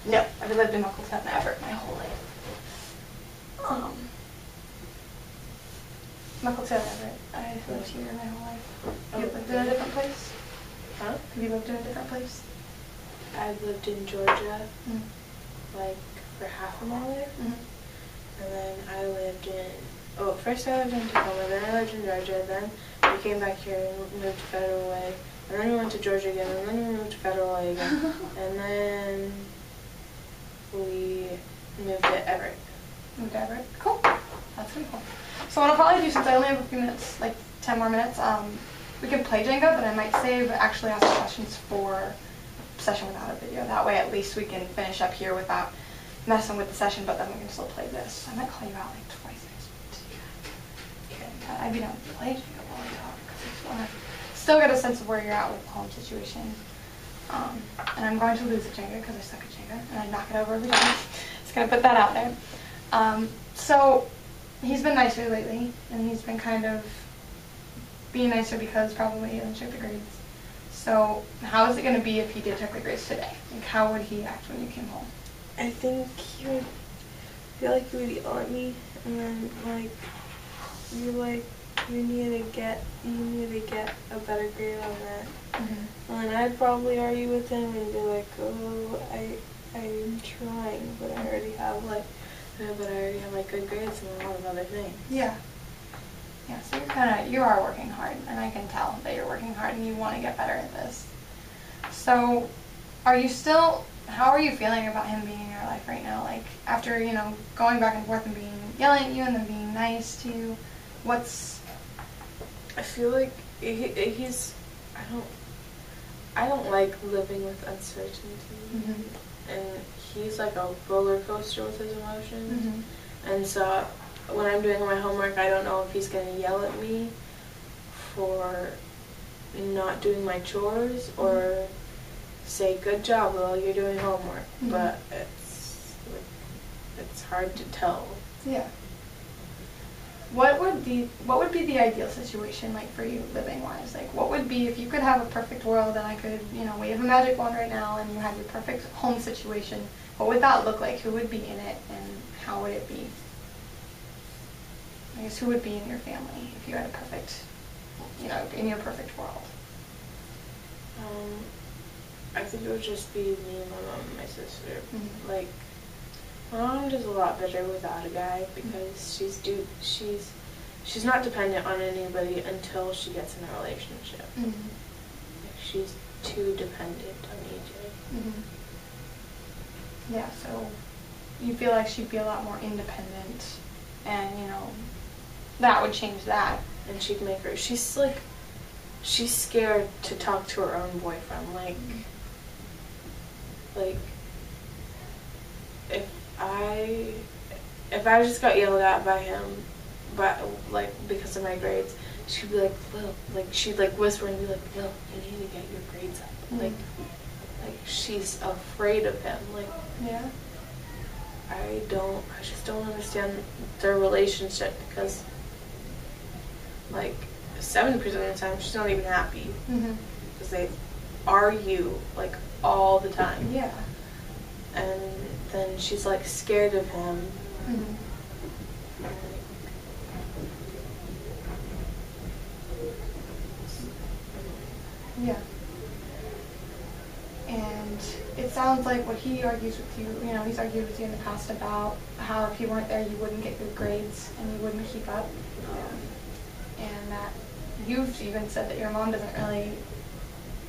No, I've lived in Michelton and Everett my whole life. Michelton and Everett. I've lived here my whole life. Have you lived in a different place? Huh? Have you lived in a different place? I've lived in Georgia, like, for half of my life. And then I lived in, first I lived in Tacoma, then I lived in Georgia, then we came back here and moved to Federal Way, and then we went to Georgia again, and then we moved to Federal Way again, and then we moved to Everett. Moved to Everett? Cool. That's pretty cool. So what I'll probably do, since I only have a few minutes, like 10 more minutes, we can play Jenga, but I might save actually ask questions for a session without a video. That way at least we can finish up here without messing with the session, but then we can still play this. I might call you out like twice next week to do that. Okay. I'd be down to play Jenga while we talk, because I just want to still get a sense of where you're at with the home situation. And I'm going to lose at Jenga because I suck at Jenga, and I knock it over every time. Just going to put that out there. So he's been nicer lately, and he's been kind of being nicer because probably he didn't check the grades. So how is it going to be if he did check the grades today? Like, how would he act when you came home? I think he would feel like he would yell at me, and then you need to get a better grade on that. And then I'd probably argue with him and be like, oh, I'm trying, but I already have good grades and a lot of other things. Yeah. Yeah, so you are working hard, and I can tell that you're working hard and you want to get better at this. So how are you feeling about him being in your life right now? Like, after, going back and forth and yelling at you and then being nice to you, I feel like I don't like living with uncertainty. And he's like a roller coaster with his emotions. And so when I'm doing my homework, I don't know if he's going to yell at me for not doing my chores or say, good job, Lil, you're doing homework. But it's hard to tell. Yeah. What would be the ideal situation like for you living wise? Like, what would be if you could have a perfect world and I could, wave a magic wand right now and you had your perfect home situation? What would that look like? Who would be in it and how would it be? I guess who would be in your family if you had a perfect, in your perfect world? I think it would just be me and my mom and my sister. Like, my mom does a lot better without a guy because she's not dependent on anybody until she gets in a relationship. Like, she's too dependent on AJ. Yeah, so you feel like she'd be a lot more independent, and that would change that. And she'd make her. She's scared to talk to her own boyfriend. Like if I just got yelled at by him, because of my grades, she'd be like, Lil, she'd whisper and be like, Lil, you need to get your grades up. Like she's afraid of him. Yeah. I just don't understand their relationship because 70% of the time she's not even happy because they argue all the time. Yeah. And then she's scared of him. Yeah. And it sounds like what he argues with you, he's argued with you in the past about how if you weren't there you wouldn't get good grades and you wouldn't keep up. And that you've even said that your mom doesn't really,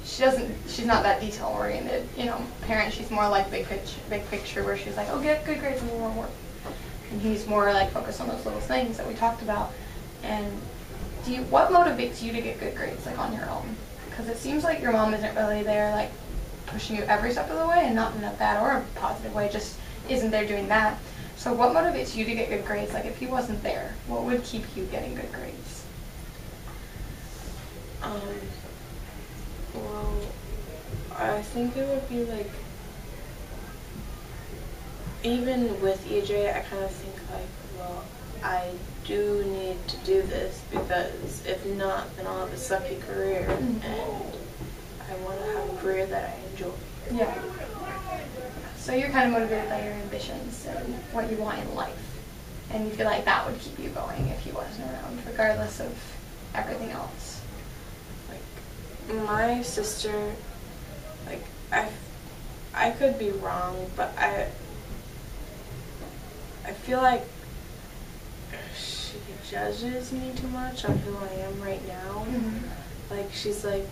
she's not that detail oriented, parent. She's more like big picture where she's like, oh, get good grades and more work. And he's more focused on those little things that we talked about. And what motivates you to get good grades on your own? Because it seems like your mom isn't really there pushing you every step of the way, and not in a bad or a positive way, just isn't there doing that. So what motivates you to get good grades? If he wasn't there, what would keep you getting good grades? Well, I think it would be even with EJ, I kind of think well, I do need to do this because if not, then I'll have a sucky career, and I want to have a career that I enjoy. Yeah. So So you're kind of motivated by your ambitions and what you want in life. And you feel like that would keep you going if he wasn't around, regardless of everything else. Like, my sister, like, I could be wrong, but I feel like she judges me too much on who I am right now. Mm-hmm. Like, she's like,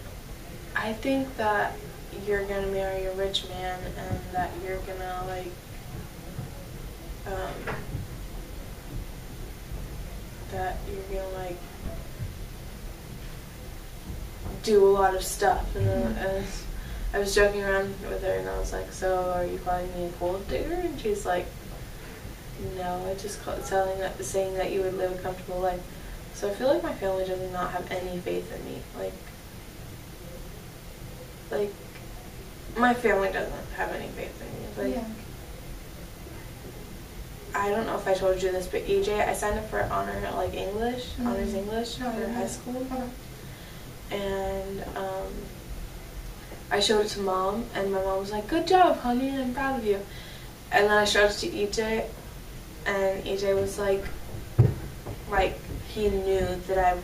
I think that you're gonna marry a rich man and that you're gonna, like, that you're gonna, like, do a lot of stuff. And then I was joking around with her and I was like, so are you calling me a gold digger? And she's like, no, I just saying that you would live a comfortable life. So I feel like my family does not have any faith in me. Like my family doesn't have any faith in me. Like, yeah. I don't know if I told you this, but EJ, I signed up for honors English Oh, for yeah. high school. Okay. And I showed it to Mom, and my mom was like, good job, honey, I'm proud of you. And then I showed it to EJ, and EJ was like, he knew that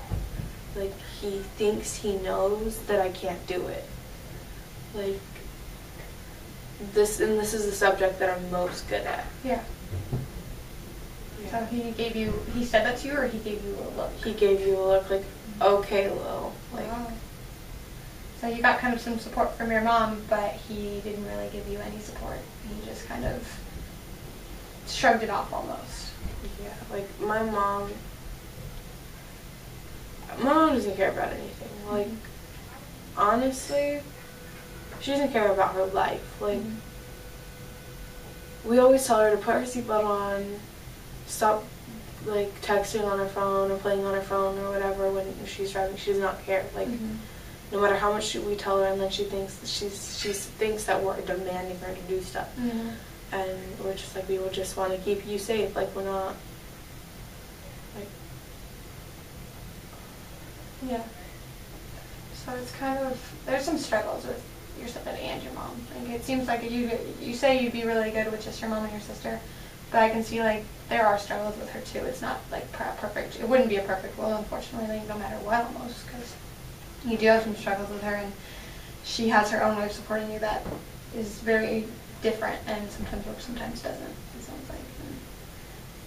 he thinks he knows that I can't do it. Like, this is the subject that I'm most good at. Yeah. So he said that to you, or he gave you a look? He gave you a look like, okay, Lil. Like, wow. So you got kind of some support from your mom, but he didn't really give you any support. He just kind of shrugged it off almost. Yeah, like my mom doesn't care about anything. Like, honestly, she doesn't care about her life. Like, we always tell her to put her seatbelt on, stop like texting on her phone or playing on her phone or whatever when she's driving. She does not care. Like, no matter how much we tell her, and then she thinks that we're demanding her to do stuff. And we're just like, we will just want to keep you safe. Like, we're not, like... Yeah. So it's kind of, there's some struggles with your stepdad and your mom. Like, it seems like you say you'd be really good with just your mom and your sister, but I can see, like, there are struggles with her, too. It's not, like, perfect. It wouldn't be a perfect world, unfortunately, like, no matter what, almost, because you do have some struggles with her, and she has her own way of supporting you that is very different and sometimes works, sometimes doesn't, it sounds like. And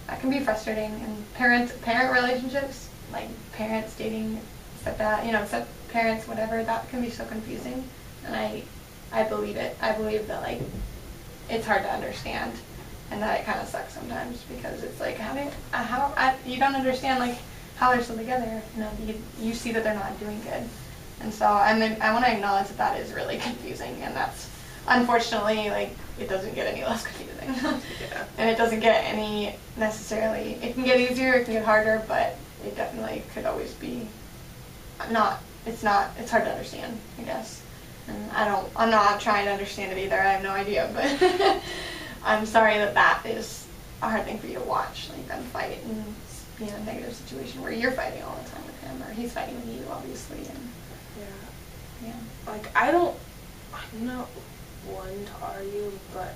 that can be frustrating. And parent relationships, like parents dating stepdad, step-parents, whatever, that can be so confusing. And I believe it. I believe that, like, it's hard to understand and that it kind of sucks sometimes because it's like, you don't understand, like, how they're still together. You see that they're not doing good. And so I want to acknowledge that is really confusing, and that's, unfortunately, like, it doesn't get any less confusing. Yeah. And it doesn't get any necessarily, it can get easier, it can get harder, but it definitely could always be it's hard to understand, I guess. And I'm not trying to understand it either, I have no idea, but I'm sorry that is a hard thing for you to watch, like, them fight and be in a negative situation where you're fighting all the time with him, or he's fighting with you, obviously, and yeah. Like, I'm not one to argue, but,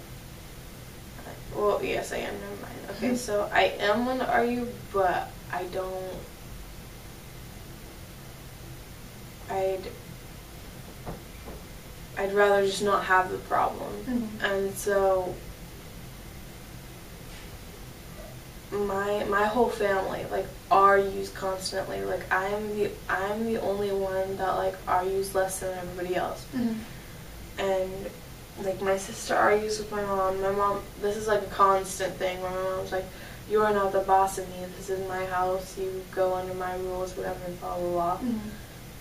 well, yes, I am, never mind. Okay, so I am one to argue, but I don't, I'd rather just not have the problem. And so my whole family, like, argues constantly. Like, I'm the only one that, like, argues less than everybody else. And, like, my sister argues with my mom. My mom, this is, like, a constant thing where my mom's like, you are not the boss of me. This is my house. You go under my rules, whatever, blah, blah, blah.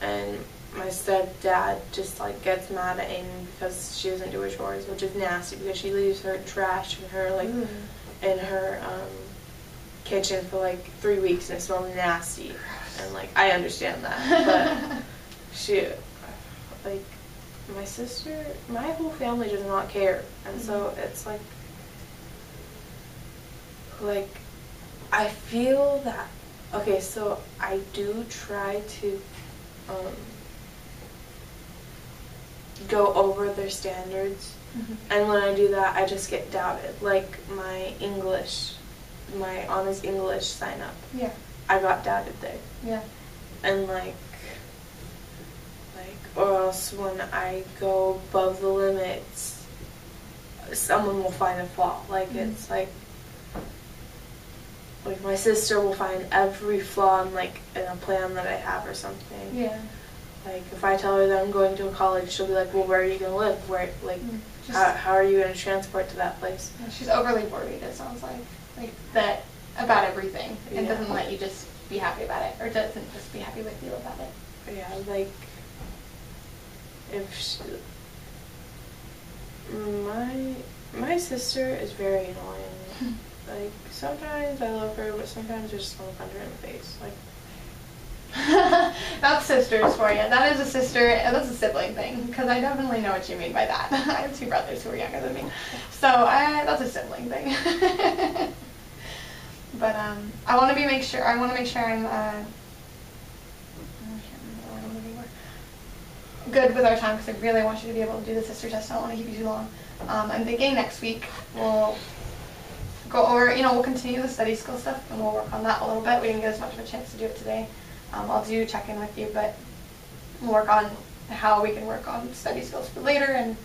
And my stepdad just, like, gets mad at Amy because she doesn't do her chores, which is nasty because she leaves her trash in her, like, in her, kitchen for, like, 3 weeks and it smells nasty. And, like, I understand that. But she, like, my sister, my whole family does not care. And so it's like, I feel that, okay, so I do try to go over their standards And when I do that, I just get doubted. Like my honors English sign up. Yeah. I got doubted there. Yeah. And or else when I go above the limits, someone will find a flaw. Like it's like my sister will find every flaw in a plan that I have or something. Yeah. Like if I tell her that I'm going to a college, she'll be like, well, where are you going to live? How are you going to transport to that place? She's overly worried, it sounds like that about everything, and Yeah. doesn't let you just be happy about it, or doesn't just be happy with you about it. Yeah, my sister is very annoying. Sometimes I love her, but sometimes I just want to punch her in the face. That's sisters for you. That is a sister, that's a sibling thing, because I definitely know what you mean by that. I have 2 brothers who are younger than me, so that's a sibling thing. But I want to make sure I'm good with our time, because I really want you to be able to do the sister test. I don't want to keep you too long. I'm thinking next week we'll go over, we'll continue the study skill stuff, and we'll work on that a little bit. We didn't get as much of a chance to do it today. I'll do check-in with you, but we'll work on how we can work on study skills for later and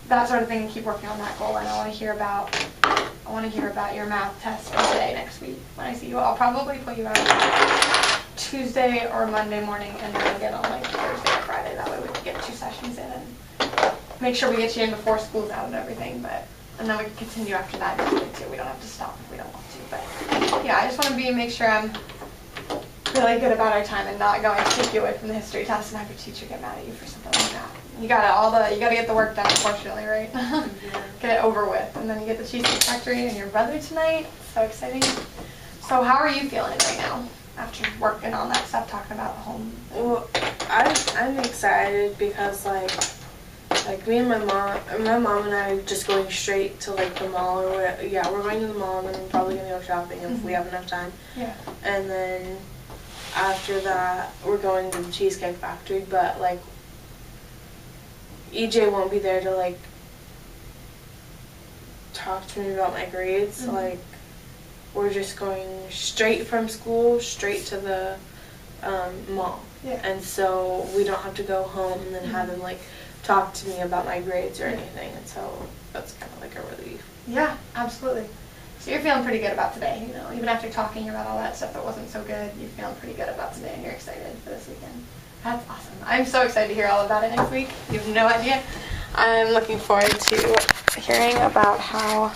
that sort of thing, and keep working on that goal. And I want to hear about your math test for today next week when I see you. I'll probably put you out Tuesday or Monday morning, and then again on Thursday or Friday. That way we can get 2 sessions in and make sure we get you in before school's out and everything. And then we can continue after that if we need to. We don't have to stop if we don't want to. But yeah, I just want to make sure I'm really good about our time and not going to take you away from the history test and have your teacher get mad at you for something like that. You gotta get the work done, unfortunately, right? Yeah. Get it over with, and then you get the Cheesecake Factory and your brother tonight. So exciting. So how are you feeling right now after working on that stuff, talking about home? Well, I'm excited because me and my mom and I are just going straight to the mall or whatever. Yeah, we're going to the mall, and then we're probably gonna go shopping if we have enough time. Yeah. And then after that, we're going to the Cheesecake Factory, but EJ won't be there to talk to me about my grades. We're just going straight from school straight to the mall. Yeah. And so we don't have to go home and then have him talk to me about my grades or anything. And so that's kind of a relief. Yeah, absolutely. So you're feeling pretty good about today, even after talking about all that stuff that wasn't so good, you're feeling pretty good about today, and you're excited for this weekend. That's awesome. I'm so excited to hear all about it next week. You have no idea. I'm looking forward to hearing about how